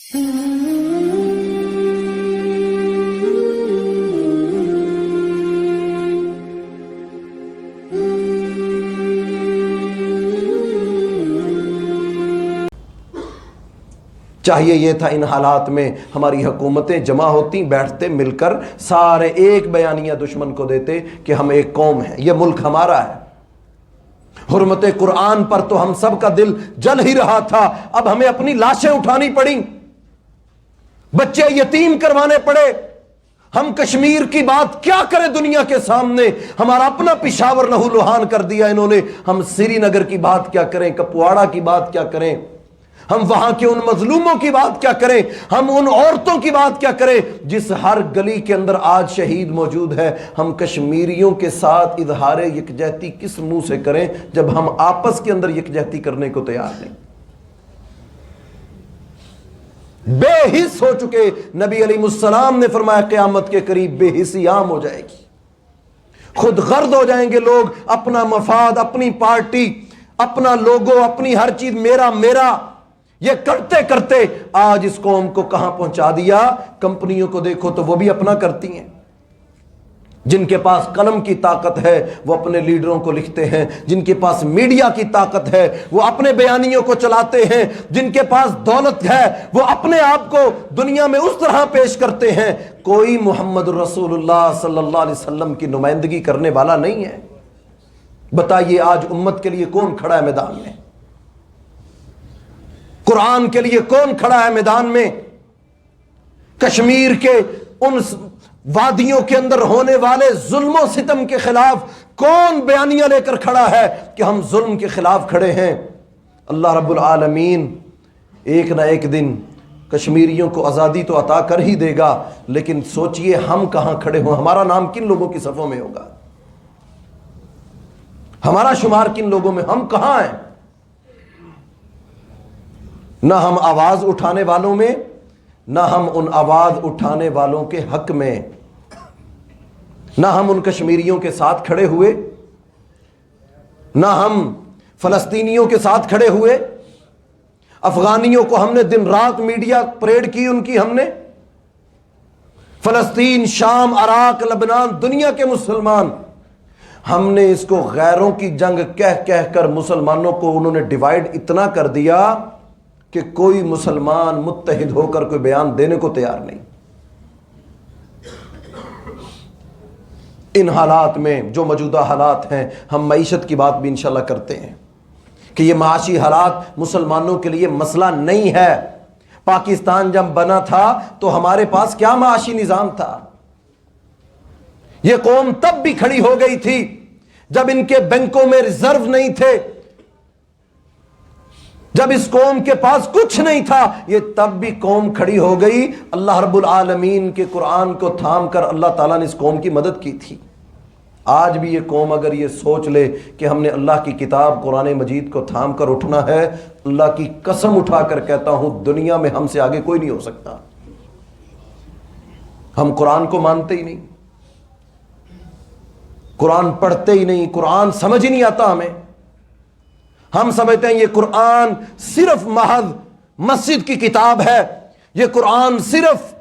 چاہیے یہ تھا ان حالات میں ہماری حکومتیں جمع ہوتی، بیٹھتے مل کر سارے ایک بیانیہ دشمن کو دیتے کہ ہم ایک قوم ہیں، یہ ملک ہمارا ہے۔ حرمت قرآن پر تو ہم سب کا دل جل ہی رہا تھا، اب ہمیں اپنی لاشیں اٹھانی پڑیں، بچے یتیم کروانے پڑے۔ ہم کشمیر کی بات کیا کریں دنیا کے سامنے، ہمارا اپنا پشاور لہو لہان کر دیا انہوں نے، ہم سری نگر کی بات کیا کریں، کپواڑہ کی بات کیا کریں، ہم وہاں کے ان مظلوموں کی بات کیا کریں، ہم ان عورتوں کی بات کیا کریں جس ہر گلی کے اندر آج شہید موجود ہے۔ ہم کشمیریوں کے ساتھ اظہار یکجہتی کس منہ سے کریں جب ہم آپس کے اندر یکجہتی کرنے کو تیار نہیں؟ بے حس ہو چکے، نبی علیہ السلام نے فرمایا قیامت کے قریب بے حسی عام ہو جائے گی، خود غرض ہو جائیں گے لوگ، اپنا مفاد، اپنی پارٹی، اپنا لوگو، اپنی ہر چیز میرا میرا، یہ کرتے کرتے آج اس قوم کو کہاں پہنچا دیا۔ کمپنیوں کو دیکھو تو وہ بھی اپنا کرتی ہیں، جن کے پاس قلم کی طاقت ہے وہ اپنے لیڈروں کو لکھتے ہیں، جن کے پاس میڈیا کی طاقت ہے وہ اپنے بیانیوں کو چلاتے ہیں، جن کے پاس دولت ہے وہ اپنے آپ کو دنیا میں اس طرح پیش کرتے ہیں۔ کوئی محمد رسول اللہ صلی اللہ علیہ وسلم کی نمائندگی کرنے والا نہیں ہے۔ بتائیے آج امت کے لیے کون کھڑا ہے میدان میں؟ قرآن کے لیے کون کھڑا ہے میدان میں؟ کشمیر کے ان وادیوں کے اندر ہونے والے ظلم و ستم کے خلاف کون بیانیہ لے کر کھڑا ہے کہ ہم ظلم کے خلاف کھڑے ہیں؟ اللہ رب العالمین ایک نہ ایک دن کشمیریوں کو آزادی تو عطا کر ہی دے گا، لیکن سوچئے ہم کہاں کھڑے ہوں، ہمارا نام کن لوگوں کی صفوں میں ہوگا، ہمارا شمار کن لوگوں میں، ہم کہاں ہیں؟ نہ ہم آواز اٹھانے والوں میں، نہ ہم ان آواز اٹھانے والوں کے حق میں، نہ ہم ان کشمیریوں کے ساتھ کھڑے ہوئے، نہ ہم فلسطینیوں کے ساتھ کھڑے ہوئے۔ افغانیوں کو ہم نے دن رات میڈیا پریڈ کی ان کی، ہم نے فلسطین، شام، عراق، لبنان، دنیا کے مسلمان، ہم نے اس کو غیروں کی جنگ کہہ کہہ کر مسلمانوں کو انہوں نے ڈیوائیڈ اتنا کر دیا کہ کوئی مسلمان متحد ہو کر کوئی بیان دینے کو تیار نہیں۔ ان حالات میں جو موجودہ حالات ہیں، ہم معیشت کی بات بھی انشاءاللہ کرتے ہیں کہ یہ معاشی حالات مسلمانوں کے لیے مسئلہ نہیں ہے۔ پاکستان جب بنا تھا تو ہمارے پاس کیا معاشی نظام تھا؟ یہ قوم تب بھی کھڑی ہو گئی تھی جب ان کے بینکوں میں ریزرو نہیں تھے، جب اس قوم کے پاس کچھ نہیں تھا، یہ تب بھی قوم کھڑی ہو گئی۔ اللہ رب العالمین کے قرآن کو تھام کر اللہ تعالیٰ نے اس قوم کی مدد کی تھی۔ آج بھی یہ قوم اگر یہ سوچ لے کہ ہم نے اللہ کی کتاب قرآن مجید کو تھام کر اٹھنا ہے، اللہ کی قسم اٹھا کر کہتا ہوں دنیا میں ہم سے آگے کوئی نہیں ہو سکتا۔ ہم قرآن کو مانتے ہی نہیں، قرآن پڑھتے ہی نہیں، قرآن سمجھ ہی نہیں آتا ہمیں۔ ہم سمجھتے ہیں یہ قرآن صرف محض مسجد کی کتاب ہے، یہ قرآن صرف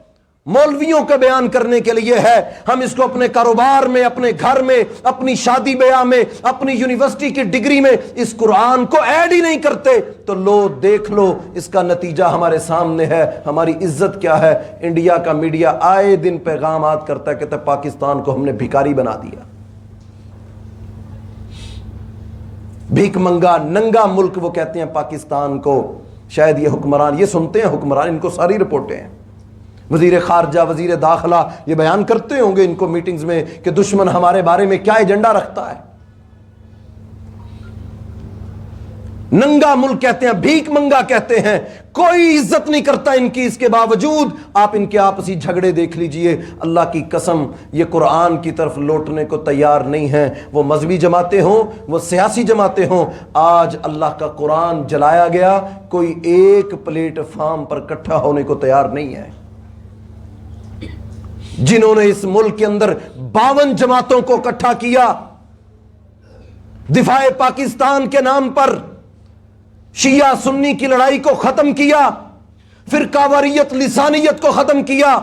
مولویوں کا بیان کرنے کے لیے ہے۔ ہم اس کو اپنے کاروبار میں، اپنے گھر میں، اپنی شادی بیاہ میں، اپنی یونیورسٹی کی ڈگری میں اس قرآن کو ایڈ ہی نہیں کرتے۔ تو لو دیکھ لو اس کا نتیجہ ہمارے سامنے ہے، ہماری عزت کیا ہے۔ انڈیا کا میڈیا آئے دن پیغامات کرتا ہے، کہتا ہے پاکستان کو ہم نے بھکاری بنا دیا، بھیک منگا ننگا ملک وہ کہتے ہیں پاکستان کو۔ شاید یہ حکمران یہ سنتے ہیں، حکمران ان کو ساری رپورٹیں ہیں، وزیر خارجہ، وزیر داخلہ یہ بیان کرتے ہوں گے ان کو میٹنگز میں کہ دشمن ہمارے بارے میں کیا ایجنڈا رکھتا ہے۔ ننگا ملک کہتے ہیں، بھیک منگا کہتے ہیں، کوئی عزت نہیں کرتا ان کی۔ اس کے باوجود آپ ان کے آپسی جھگڑے دیکھ لیجئے، اللہ کی قسم یہ قرآن کی طرف لوٹنے کو تیار نہیں ہیں۔ وہ مذہبی جماعتیں ہوں، وہ سیاسی جماعتیں ہوں، آج اللہ کا قرآن جلایا گیا، کوئی ایک پلیٹ فارم پر اکٹھا ہونے کو تیار نہیں ہے۔ جنہوں نے اس ملک کے اندر 52 جماعتوں کو اکٹھا کیا دفاع پاکستان کے نام پر، شیعہ سنی کی لڑائی کو ختم کیا، فرقہ واریت لسانیت کو ختم کیا،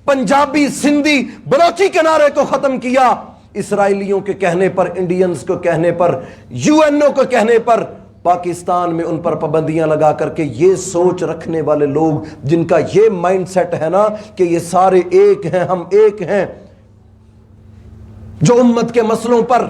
پنجابی سندھی بلوچی کے نعرے کو ختم کیا، اسرائیلیوں کے کہنے پر، انڈینز کو کہنے پر، یو این او کو کہنے پر پاکستان میں ان پر پابندیاں لگا کر کے یہ سوچ رکھنے والے لوگ جن کا یہ مائنڈ سیٹ ہے نا کہ یہ سارے ایک ہیں، ہم ایک ہیں، جو امت کے مسئلوں پر،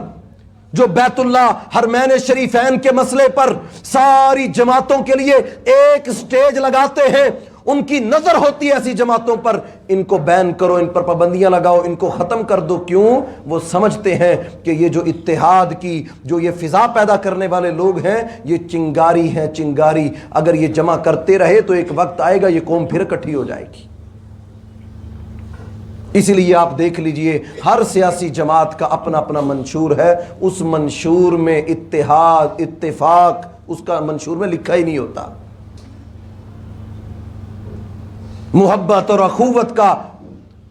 جو بیت اللہ حرمین شریفین کے مسئلے پر ساری جماعتوں کے لیے ایک سٹیج لگاتے ہیں، ان کی نظر ہوتی ہے ایسی جماعتوں پر، ان کو بین کرو، ان پر پابندیاں لگاؤ، ان کو ختم کر دو۔ کیوں؟ وہ سمجھتے ہیں کہ یہ جو اتحاد کی جو یہ فضا پیدا کرنے والے لوگ ہیں یہ چنگاری ہیں، چنگاری، اگر یہ جمع کرتے رہے تو ایک وقت آئے گا یہ قوم پھر اکٹھی ہو جائے گی۔ اسی لیے آپ دیکھ لیجئے ہر سیاسی جماعت کا اپنا اپنا منشور ہے، اس منشور میں اتحاد، اتفاق، اس کا منشور میں لکھا ہی نہیں ہوتا، محبت اور اخوت کا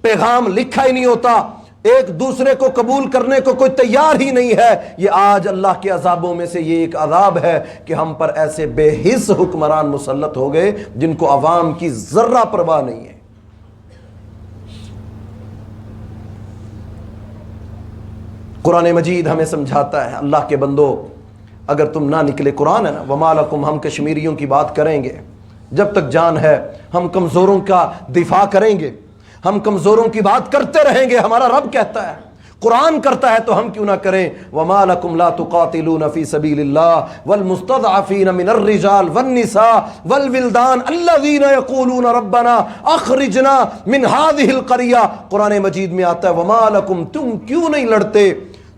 پیغام لکھا ہی نہیں ہوتا، ایک دوسرے کو قبول کرنے کو کوئی تیار ہی نہیں ہے۔ یہ آج اللہ کے عذابوں میں سے یہ ایک عذاب ہے کہ ہم پر ایسے بے حس حکمران مسلط ہو گئے جن کو عوام کی ذرہ پرواہ نہیں ہے۔ قرآن مجید ہمیں سمجھاتا ہے، اللہ کے بندو اگر تم نہ نکلے، قرآن ہے نا، وَمَا لَكُمْ، ہم کشمیریوں کی بات کریں گے، جب تک جان ہے ہم کمزوروں کا دفاع کریں گے، ہم کمزوروں کی بات کرتے رہیں گے، ہمارا رب کہتا ہے، قرآن کرتا ہے تو ہم کیوں نہ کریں۔ وَمَا لَكُمْ لَا تُقَاتِلُونَ فِي سَبِيلِ اللَّهِ وَالْمُسْتَضْعَفِينَ مِنَ الرِّجَالِ وَالنِّسَاءِ وَالْوِلْدَانِ الَّذِينَ يَقُولُونَ رَبَّنَا أَخْرِجْنَا مِنْ هَذِهِ الْقَرْيَةِ، قرآن مجید میں آتا ہے وَمَا لَكُمْ، تم کیوں نہیں لڑتے،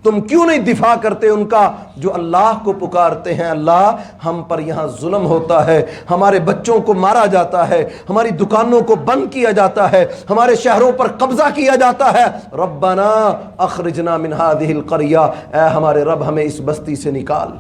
تم کیوں نہیں دفاع کرتے ان کا جو اللہ کو پکارتے ہیں، اللہ ہم پر یہاں ظلم ہوتا ہے، ہمارے بچوں کو مارا جاتا ہے، ہماری دکانوں کو بند کیا جاتا ہے، ہمارے شہروں پر قبضہ کیا جاتا ہے، ربنا اخرجنا من هذه القرية، اے ہمارے رب ہمیں اس بستی سے نکال۔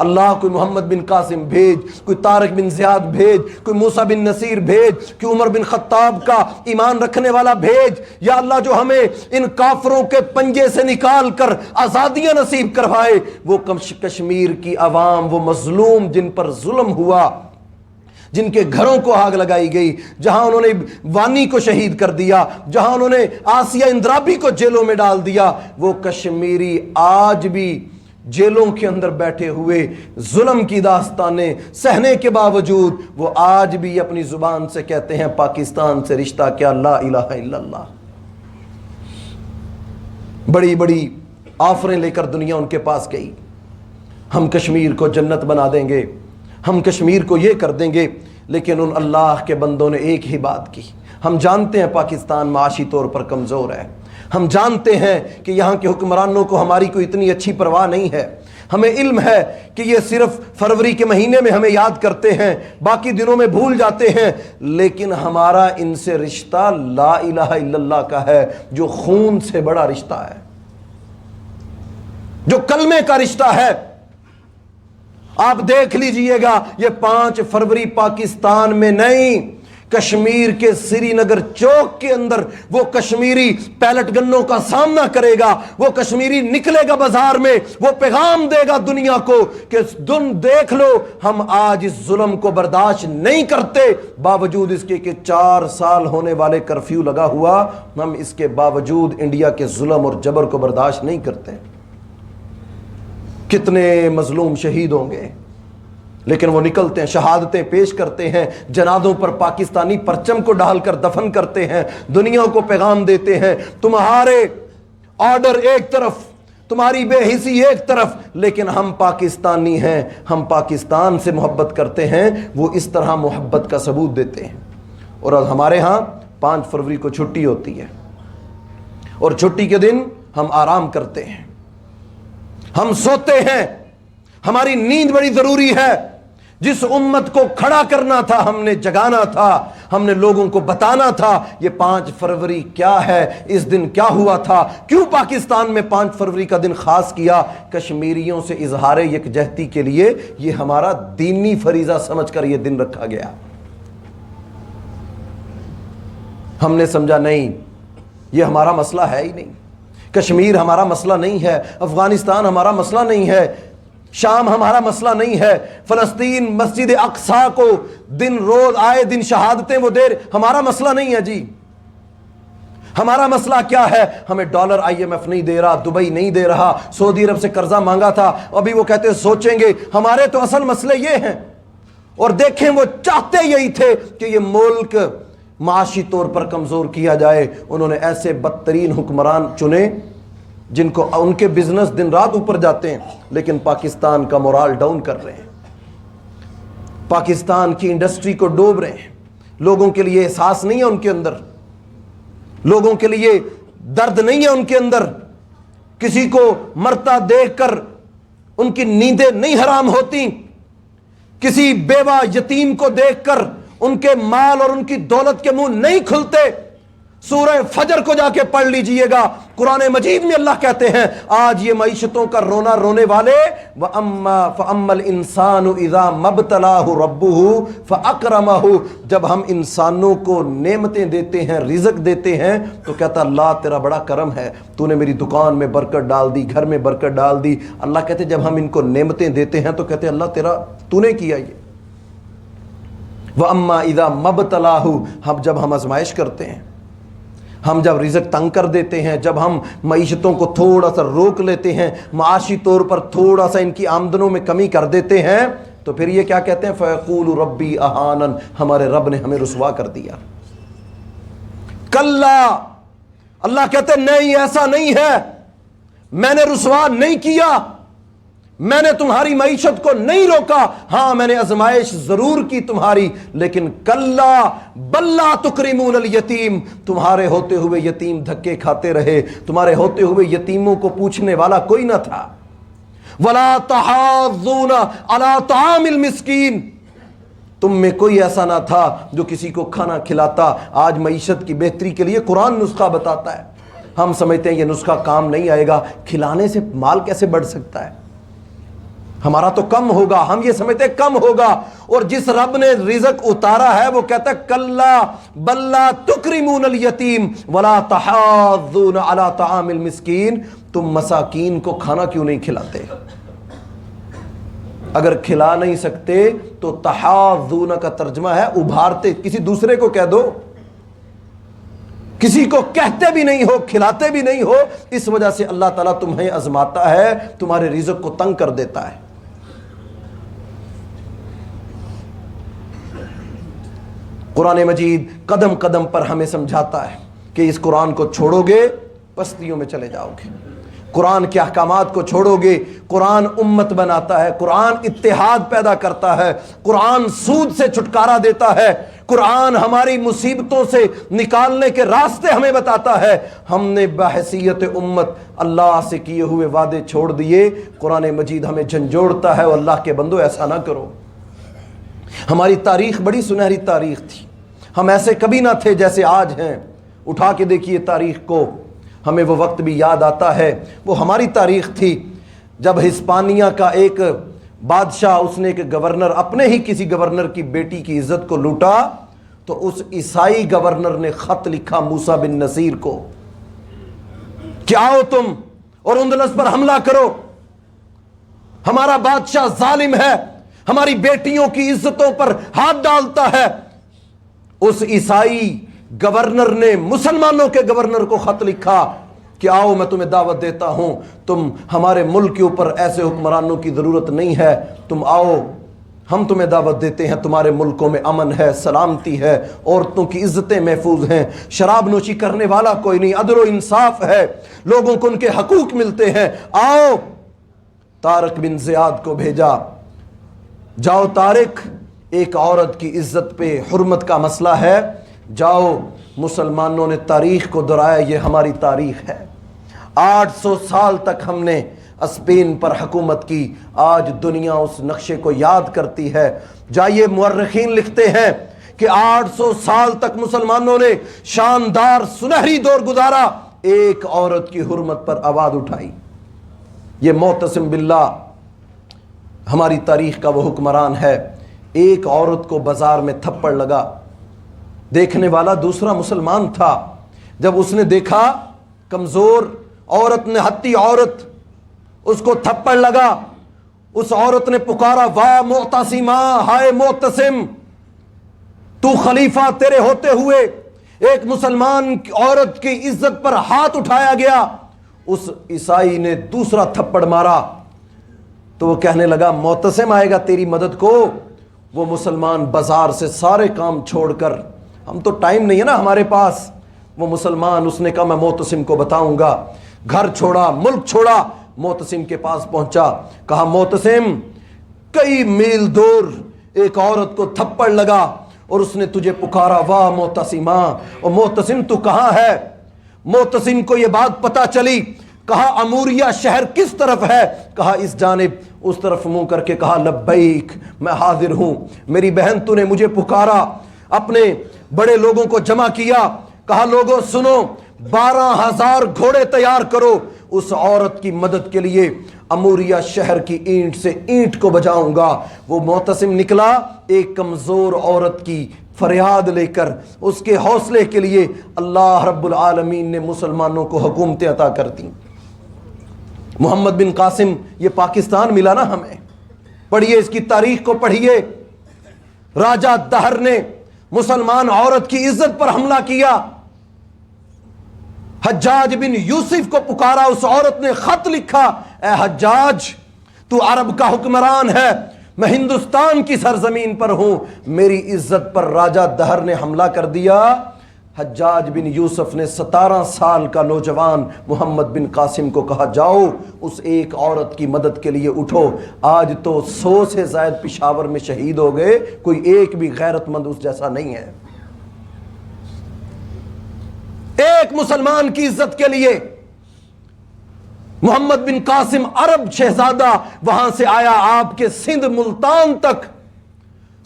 اللہ کوئی محمد بن قاسم بھیج، کوئی طارق بن زیاد بھیج، کوئی موسیٰ بن نصیر بھیج، کوئی عمر بن خطاب کا ایمان رکھنے والا بھیج، یا اللہ جو ہمیں ان کافروں کے پنجے سے نکال کر آزادیاں نصیب کروائے۔ وہ کشمیر کی عوام، وہ مظلوم جن پر ظلم ہوا، جن کے گھروں کو آگ لگائی گئی، جہاں انہوں نے وانی کو شہید کر دیا، جہاں انہوں نے آسیہ اندرابی کو جیلوں میں ڈال دیا، وہ کشمیری آج بھی جیلوں کے اندر بیٹھے ہوئے ظلم کی داستانیں سہنے کے باوجود وہ آج بھی اپنی زبان سے کہتے ہیں پاکستان سے رشتہ کیا، لا الہ الا اللہ۔ بڑی بڑی آفریں لے کر دنیا ان کے پاس گئی، ہم کشمیر کو جنت بنا دیں گے، ہم کشمیر کو یہ کر دیں گے، لیکن ان اللہ کے بندوں نے ایک ہی بات کی۔ ہم جانتے ہیں پاکستان معاشی طور پر کمزور ہے، ہم جانتے ہیں کہ یہاں کے حکمرانوں کو ہماری کوئی اتنی اچھی پرواہ نہیں ہے، ہمیں علم ہے کہ یہ صرف فروری کے مہینے میں ہمیں یاد کرتے ہیں، باقی دنوں میں بھول جاتے ہیں، لیکن ہمارا ان سے رشتہ لا الہ الا اللہ کا ہے، جو خون سے بڑا رشتہ ہے، جو کلمے کا رشتہ ہے۔ آپ دیکھ لیجئے گا یہ 5 فروری پاکستان میں نہیں، کشمیر کے سری نگر چوک کے اندر وہ کشمیری پیلٹ گنوں کا سامنا کرے گا، وہ کشمیری نکلے گا بازار میں، وہ پیغام دے گا دنیا کو کہ تم دیکھ لو ہم آج اس ظلم کو برداشت نہیں کرتے، باوجود اس کے کہ 4 سال ہونے والے کرفیو لگا ہوا، ہم اس کے باوجود انڈیا کے ظلم اور جبر کو برداشت نہیں کرتے۔ کتنے مظلوم شہید ہوں گے، لیکن وہ نکلتے ہیں، شہادتیں پیش کرتے ہیں، جنازوں پر پاکستانی پرچم کو ڈال کر دفن کرتے ہیں، دنیا کو پیغام دیتے ہیں تمہارے آرڈر ایک طرف، تمہاری بے حسی ایک طرف، لیکن ہم پاکستانی ہیں، ہم پاکستان سے محبت کرتے ہیں۔ وہ اس طرح محبت کا ثبوت دیتے ہیں۔ اور ہمارے ہاں 5 فروری کو چھٹی ہوتی ہے، اور چھٹی کے دن ہم آرام کرتے ہیں، ہم سوتے ہیں، ہماری نیند بڑی ضروری ہے۔ جس امت کو کھڑا کرنا تھا ہم نے جگانا تھا، ہم نے لوگوں کو بتانا تھا یہ 5 فروری کیا ہے، اس دن کیا ہوا تھا، کیوں پاکستان میں 5 فروری کا دن خاص کیا۔ کشمیریوں سے اظہار یکجہتی کے لیے یہ ہمارا دینی فریضہ سمجھ کر یہ دن رکھا گیا۔ ہم نے سمجھا نہیں یہ ہمارا مسئلہ ہے ہی نہیں، کشمیر ہمارا مسئلہ نہیں ہے، افغانستان ہمارا مسئلہ نہیں ہے، شام ہمارا مسئلہ نہیں ہے، فلسطین مسجد اقصی کو دن روز آئے دن شہادتیں وہ دے، ہمارا مسئلہ نہیں ہے جی۔ ہمارا مسئلہ کیا ہے؟ ہمیں ڈالر IMF نہیں دے رہا، دبئی نہیں دے رہا، سعودی عرب سے قرضہ مانگا تھا، ابھی وہ کہتے سوچیں گے۔ ہمارے تو اصل مسئلے یہ ہیں، اور دیکھیں وہ چاہتے یہی تھے کہ یہ ملک معاشی طور پر کمزور کیا جائے۔ انہوں نے ایسے بدترین حکمران چنے جن کو ان کے بزنس دن رات اوپر جاتے ہیں، لیکن پاکستان کا مورال ڈاؤن کر رہے ہیں، پاکستان کی انڈسٹری کو ڈوب رہے ہیں۔ لوگوں کے لیے احساس نہیں ہے ان کے اندر، لوگوں کے لیے درد نہیں ہے ان کے اندر۔ کسی کو مرتا دیکھ کر ان کی نیندیں نہیں حرام ہوتی، کسی بیوہ یتیم کو دیکھ کر ان کے مال اور ان کی دولت کے منہ نہیں کھلتے۔ سورہ فجر کو جا کے پڑھ لیجئے گا، قرآن مجید میں اللہ کہتے ہیں آج یہ معیشتوں کا رونا رونے والے، فَأَمَّا الْإِنسَانُ إِذَا مَبْتَلَاهُ رَبُّهُ فَأَكْرَمَهُ، جب ہم انسانوں کو نعمتیں دیتے ہیں، رزق دیتے ہیں، تو کہتا اللہ تیرا بڑا کرم ہے، تو نے میری دکان میں برکت ڈال دی، گھر میں برکت ڈال دی۔ اللہ کہتے جب ہم ان کو نعمتیں دیتے ہیں تو کہتے اللہ تیرا تو نے کیا یہ۔ وَأَمَّا إِذَا مَبْتَلَاهُ، جب ہم آزمائش کرتے ہیں، ہم جب رزق تنگ کر دیتے ہیں، جب ہم معیشتوں کو تھوڑا سا روک لیتے ہیں، معاشی طور پر تھوڑا سا ان کی آمدنوں میں کمی کر دیتے ہیں، تو پھر یہ کیا کہتے ہیں؟ فَيَقُولُ رَبِّي أَهَانَنِ، ہمارے رب نے ہمیں رسوا کر دیا۔ کلا، اللہ کہتے ہیں نہیں ایسا نہیں ہے، میں نے رسوا نہیں کیا، میں نے تمہاری معیشت کو نہیں روکا، ہاں میں نے آزمائش ضرور کی تمہاری، لیکن کلا بل لا تکرمون الیتیم، تمہارے ہوتے ہوئے یتیم دھکے کھاتے رہے، تمہارے ہوتے ہوئے یتیموں کو پوچھنے والا کوئی نہ تھا۔ ولا تحاضون علی طعام المسکین، تم میں کوئی ایسا نہ تھا جو کسی کو کھانا کھلاتا۔ آج معیشت کی بہتری کے لیے قرآن نسخہ بتاتا ہے، ہم سمجھتے ہیں یہ نسخہ کام نہیں آئے گا، کھلانے سے مال کیسے بڑھ سکتا ہے، ہمارا تو کم ہوگا، ہم یہ سمجھتے ہیں کم ہوگا۔ اور جس رب نے رزق اتارا ہے وہ کہتا ہے کلا بل لا تکرمون الیتیم ولا تحاضون علی طعام المسکین، تم مساکین کو کھانا کیوں نہیں کھلاتے؟ اگر کھلا نہیں سکتے تو تحاضون کا ترجمہ ہے ابھارتے، کسی دوسرے کو کہہ دو، کسی کو کہتے بھی نہیں ہو، کھلاتے بھی نہیں ہو، اس وجہ سے اللہ تعالیٰ تمہیں آزماتا ہے، تمہارے رزق کو تنگ کر دیتا ہے۔ قرآن مجید قدم قدم پر ہمیں سمجھاتا ہے کہ اس قرآن کو چھوڑو گے پستیوں میں چلے جاؤ گے، قرآن کے احکامات کو چھوڑو گے، قرآن امت بناتا ہے، قرآن اتحاد پیدا کرتا ہے، قرآن سود سے چھٹکارا دیتا ہے، قرآن ہماری مصیبتوں سے نکالنے کے راستے ہمیں بتاتا ہے۔ ہم نے بحیثیت امت اللہ سے کیے ہوئے وعدے چھوڑ دیے، قرآن مجید ہمیں جھنجھوڑتا ہے، اور اللہ کے بندو ایسا نہ کرو۔ ہماری تاریخ بڑی سنہری تاریخ تھی، ہم ایسے کبھی نہ تھے جیسے آج ہیں۔ اٹھا کے دیکھیے تاریخ کو، ہمیں وہ وقت بھی یاد آتا ہے، وہ ہماری تاریخ تھی جب ہسپانیہ کا ایک بادشاہ، اس نے ایک گورنر، اپنے ہی کسی گورنر کی بیٹی کی عزت کو لوٹا، تو اس عیسائی گورنر نے خط لکھا موسیٰ بن نصیر کو کہ آؤ تم اور اندلس پر حملہ کرو، ہمارا بادشاہ ظالم ہے، ہماری بیٹیوں کی عزتوں پر ہاتھ ڈالتا ہے۔ اس عیسائی گورنر نے مسلمانوں کے گورنر کو خط لکھا کہ آؤ میں تمہیں دعوت دیتا ہوں، تم ہمارے ملک کے اوپر ایسے حکمرانوں کی ضرورت نہیں ہے، تم آؤ، ہم تمہیں دعوت دیتے ہیں، تمہارے ملکوں میں امن ہے، سلامتی ہے، عورتوں کی عزتیں محفوظ ہیں، شراب نوشی کرنے والا کوئی نہیں، عدل و انصاف ہے، لوگوں کو ان کے حقوق ملتے ہیں، آؤ۔ طارق بن زیاد کو بھیجا، جاؤ طارق، ایک عورت کی عزت پہ حرمت کا مسئلہ ہے، جاؤ۔ مسلمانوں نے تاریخ کو دہرایا، یہ ہماری تاریخ ہے، 800 سال تک ہم نے اسپین پر حکومت کی، آج دنیا اس نقشے کو یاد کرتی ہے۔ جائیے مورخین لکھتے ہیں کہ 800 سال تک مسلمانوں نے شاندار سنہری دور گزارا، ایک عورت کی حرمت پر آواز اٹھائی۔ یہ معتصم باللہ ہماری تاریخ کا وہ حکمران ہے۔ ایک عورت کو بازار میں تھپڑ لگا، دیکھنے والا دوسرا مسلمان تھا، جب اس نے دیکھا کمزور عورت، نہتی عورت، اس کو تھپڑ لگا، اس عورت نے پکارا واہ معتصمہ، ہائے معتصم، تو خلیفہ تیرے ہوتے ہوئے ایک مسلمان عورت کی عزت پر ہاتھ اٹھایا گیا۔ اس عیسائی نے دوسرا تھپڑ مارا تو وہ کہنے لگا معتصم آئے گا تیری مدد کو۔ وہ مسلمان بازار سے سارے کام چھوڑ کر، ہم تو ٹائم نہیں ہے نا ہمارے پاس، وہ مسلمان اس نے کہا میں معتصم کو بتاؤں گا، گھر چھوڑا، ملک چھوڑا، معتصم کے پاس پہنچا، کہا معتصم کئی میل دور ایک عورت کو تھپڑ لگا اور اس نے تجھے پکارا واہ معتصمہ، اور معتصم تو کہاں ہے؟ معتصم کو یہ بات پتا چلی، کہا اموریہ شہر کس طرف ہے؟ کہا اس جانب۔ اس طرف منہ کر کے کہا لبیک، میں حاضر ہوں۔ میری بہن تو نے مجھے پکارا، اپنے بڑے لوگوں کو جمع کیا، کہا لوگوں سنو 12,000 گھوڑے تیار کرو، اس عورت کی مدد کے لیے اموریہ شہر کی اینٹ سے اینٹ کو بجاؤں گا۔ وہ معتصم نکلا ایک کمزور عورت کی فریاد لے کر، اس کے حوصلے کے لیے اللہ رب العالمین نے مسلمانوں کو حکومتیں عطا کر دیں۔ محمد بن قاسم، یہ پاکستان ملا نا ہمیں، پڑھیے اس کی تاریخ کو پڑھیے۔ راجہ دہر نے مسلمان عورت کی عزت پر حملہ کیا، حجاج بن یوسف کو پکارا، اس عورت نے خط لکھا اے حجاج تو عرب کا حکمران ہے، میں ہندوستان کی سرزمین پر ہوں، میری عزت پر راجہ دہر نے حملہ کر دیا۔ حجاج بن یوسف نے 17 سال کا نوجوان محمد بن قاسم کو کہا جاؤ اس ایک عورت کی مدد کے لیے اٹھو۔ آج تو 100 سے زائد پشاور میں شہید ہو گئے، کوئی ایک بھی غیرت مند اس جیسا نہیں ہے۔ ایک مسلمان کی عزت کے لیے محمد بن قاسم عرب شہزادہ وہاں سے آیا، آپ کے سندھ ملتان تک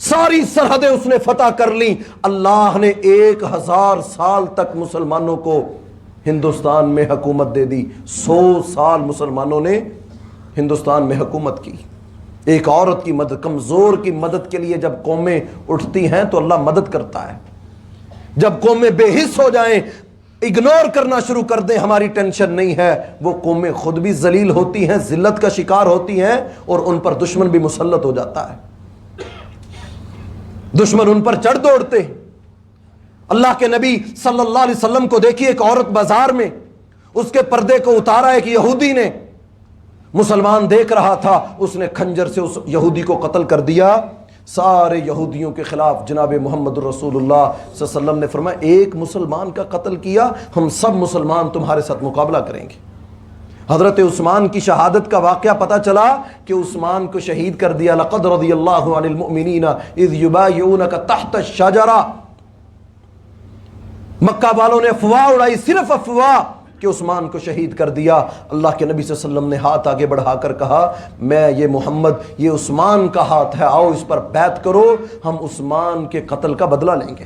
ساری سرحدیں اس نے فتح کر لی۔ اللہ نے 1000 سال تک مسلمانوں کو ہندوستان میں حکومت دے دی، 100 سال مسلمانوں نے ہندوستان میں حکومت کی۔ ایک عورت کی مدد، کمزور کی مدد کے لیے جب قومیں اٹھتی ہیں تو اللہ مدد کرتا ہے۔ جب قومیں بے حس ہو جائیں، اگنور کرنا شروع کر دیں ہماری ٹینشن نہیں ہے، وہ قومیں خود بھی ذلیل ہوتی ہیں، ذلت کا شکار ہوتی ہیں، اور ان پر دشمن بھی مسلط ہو جاتا ہے، دشمن ان پر چڑھ دوڑتے ہیں۔ اللہ کے نبی صلی اللہ علیہ وسلم کو دیکھیے، ایک عورت بازار میں، اس کے پردے کو اتارا ایک یہودی نے، مسلمان دیکھ رہا تھا، اس نے کھنجر سے اس یہودی کو قتل کر دیا۔ سارے یہودیوں کے خلاف جناب محمد رسول اللہ صلی اللہ علیہ وسلم نے فرمایا ایک مسلمان کا قتل کیا، ہم سب مسلمان تمہارے ساتھ مقابلہ کریں گے۔ حضرت عثمان کی شہادت کا واقعہ پتا چلا کہ عثمان کو شہید کر دیا۔ لقد رضی اللہ عن المؤمنین اذ یبایعونک تحت الشجرہ، مکہ والوں نے افواہ اڑائی، صرف افواہ، کہ عثمان کو شہید کر دیا۔ اللہ کے نبی صلی اللہ علیہ وسلم نے ہاتھ آگے بڑھا کر کہا میں یہ محمد، یہ عثمان کا ہاتھ ہے، آؤ اس پر بیعت کرو، ہم عثمان کے قتل کا بدلہ لیں گے۔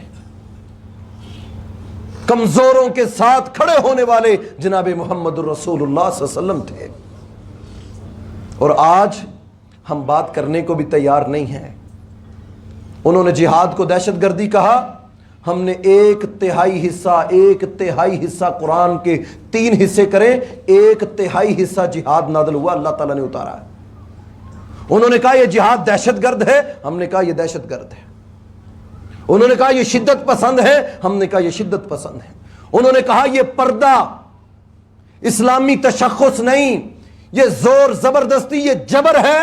کمزوروں کے ساتھ کھڑے ہونے والے جناب محمد رسول اللہ صلی اللہ علیہ وسلم تھے، اور آج ہم بات کرنے کو بھی تیار نہیں ہیں۔ انہوں نے جہاد کو دہشت گردی کہا، ہم نے 1/3 حصہ قرآن کے 3 حصے کریں، 1/3 حصہ جہاد نازل ہوا، اللہ تعالیٰ نے اتارا ہے۔ انہوں نے کہا یہ جہاد دہشت گرد ہے، ہم نے کہا یہ دہشت گرد ہے۔ انہوں نے کہا یہ شدت پسند ہے، ہم نے کہا یہ شدت پسند ہے۔ انہوں نے کہا یہ پردہ اسلامی تشخص نہیں، یہ زور زبردستی، یہ جبر ہے،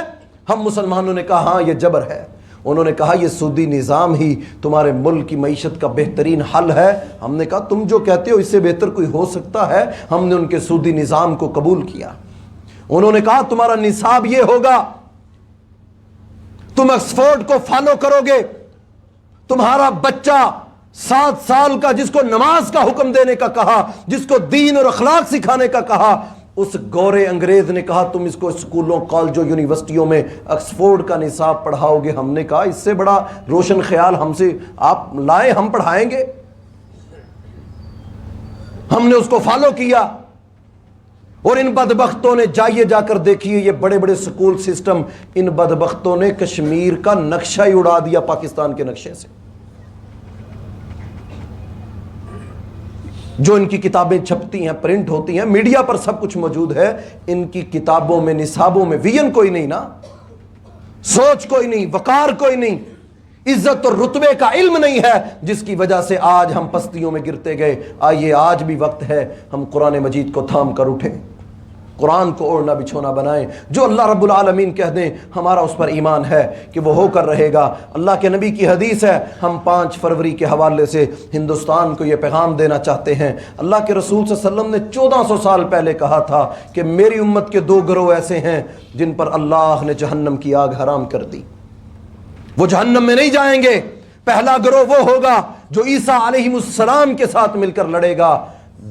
ہم مسلمانوں نے کہا ہاں یہ جبر ہے۔ انہوں نے کہا یہ سودی نظام ہی تمہارے ملک کی معیشت کا بہترین حل ہے، ہم نے کہا تم جو کہتے ہو اس سے بہتر کوئی ہو سکتا ہے، ہم نے ان کے سودی نظام کو قبول کیا۔ انہوں نے کہا تمہارا نصاب یہ ہوگا، تم آکسفورڈ کو فالو کرو گے، تمہارا بچہ 7 سال کا جس کو نماز کا حکم دینے کا کہا، جس کو دین اور اخلاق سکھانے کا کہا، اس گورے انگریز نے کہا تم اس کو اسکولوں کالجوں یونیورسٹیوں میں آکسفورڈ کا نصاب پڑھاؤ گے۔ ہم نے کہا اس سے بڑا روشن خیال ہم سے آپ لائیں، ہم پڑھائیں گے۔ ہم نے اس کو فالو کیا، اور ان بدبختوں نے جائیے جا کر دیکھیے یہ بڑے بڑے سکول سسٹم، ان بدبختوں نے کشمیر کا نقشہ ہی اڑا دیا پاکستان کے نقشے سے۔ جو ان کی کتابیں چھپتی ہیں، پرنٹ ہوتی ہیں، میڈیا پر سب کچھ موجود ہے، ان کی کتابوں میں، نصابوں میں ویژن کوئی نہیں نا۔ سوچ کوئی نہیں، وقار کوئی نہیں، عزت اور رتبے کا علم نہیں ہے، جس کی وجہ سے آج ہم پستیوں میں گرتے گئے۔ آئیے آج بھی وقت ہے ہم قرآن مجید کو تھام کر اٹھیں، قرآن کو اوڑھنا بچھونا بنائیں، جو اللہ رب العالمین کہہ دیں ہمارا اس پر ایمان ہے کہ وہ ہو کر رہے گا۔ اللہ کے نبی کی حدیث ہے، ہم 5 فروری کے حوالے سے ہندوستان کو یہ پیغام دینا چاہتے ہیں۔ اللہ کے رسول صلی اللہ علیہ وسلم نے 1400 سال پہلے کہا تھا کہ میری امت کے 2 گروہ ایسے ہیں جن پر اللہ نے جہنم کی آگ حرام کر دی، وہ جہنم میں نہیں جائیں گے۔ پہلا گروہ وہ ہوگا جو عیسیٰ علیہ السلام کے ساتھ مل کر لڑے گا،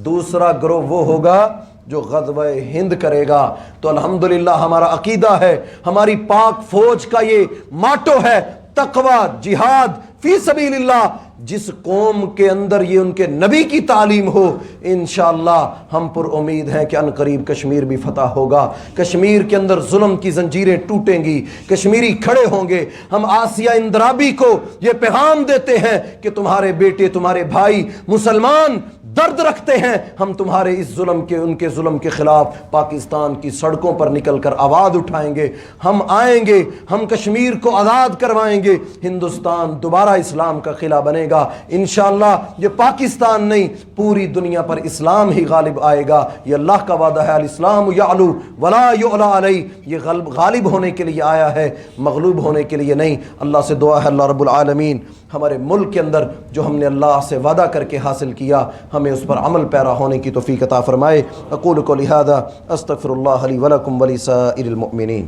دوسرا گروہ وہ ہوگا جو غزوہ ہند کرے گا۔ تو الحمدللہ ہمارا عقیدہ ہے، ہماری پاک فوج کا یہ ماٹو ہے، تقوی، جہاد فی سبیل اللہ۔ جس قوم کے اندر یہ ان کے نبی کی تعلیم ہو، انشاءاللہ ہم پر امید ہیں کہ عنقریب کشمیر بھی فتح ہوگا، کشمیر کے اندر ظلم کی زنجیریں ٹوٹیں گی، کشمیری کھڑے ہوں گے۔ ہم آسیہ اندرابی کو یہ پیغام دیتے ہیں کہ تمہارے بیٹے، تمہارے بھائی مسلمان درد رکھتے ہیں، ہم تمہارے اس ظلم کے، ان کے ظلم کے خلاف پاکستان کی سڑکوں پر نکل کر آواز اٹھائیں گے۔ ہم آئیں گے، ہم کشمیر کو آزاد کروائیں گے، ہندوستان دوبارہ اسلام کا قلعہ بنے گا انشاءاللہ۔ یہ پاکستان نہیں، پوری دنیا پر اسلام ہی غالب آئے گا، یہ اللہ کا وعدہ ہے۔ الاسلام یعلو ولا یعلی علیہ، یہ غالب ہونے کے لیے آیا ہے، مغلوب ہونے کے لیے نہیں۔ اللہ سے دعا ہے اللہ رب العالمین ہمارے ملک کے اندر جو ہم نے اللہ سے وعدہ کر کے حاصل کیا، ہمیں اس پر عمل پیرا ہونے کی توفیق عطا فرمائے۔ اقول قولی ھذا استغفر اللہ لی ولکم ولسائر المؤمنین۔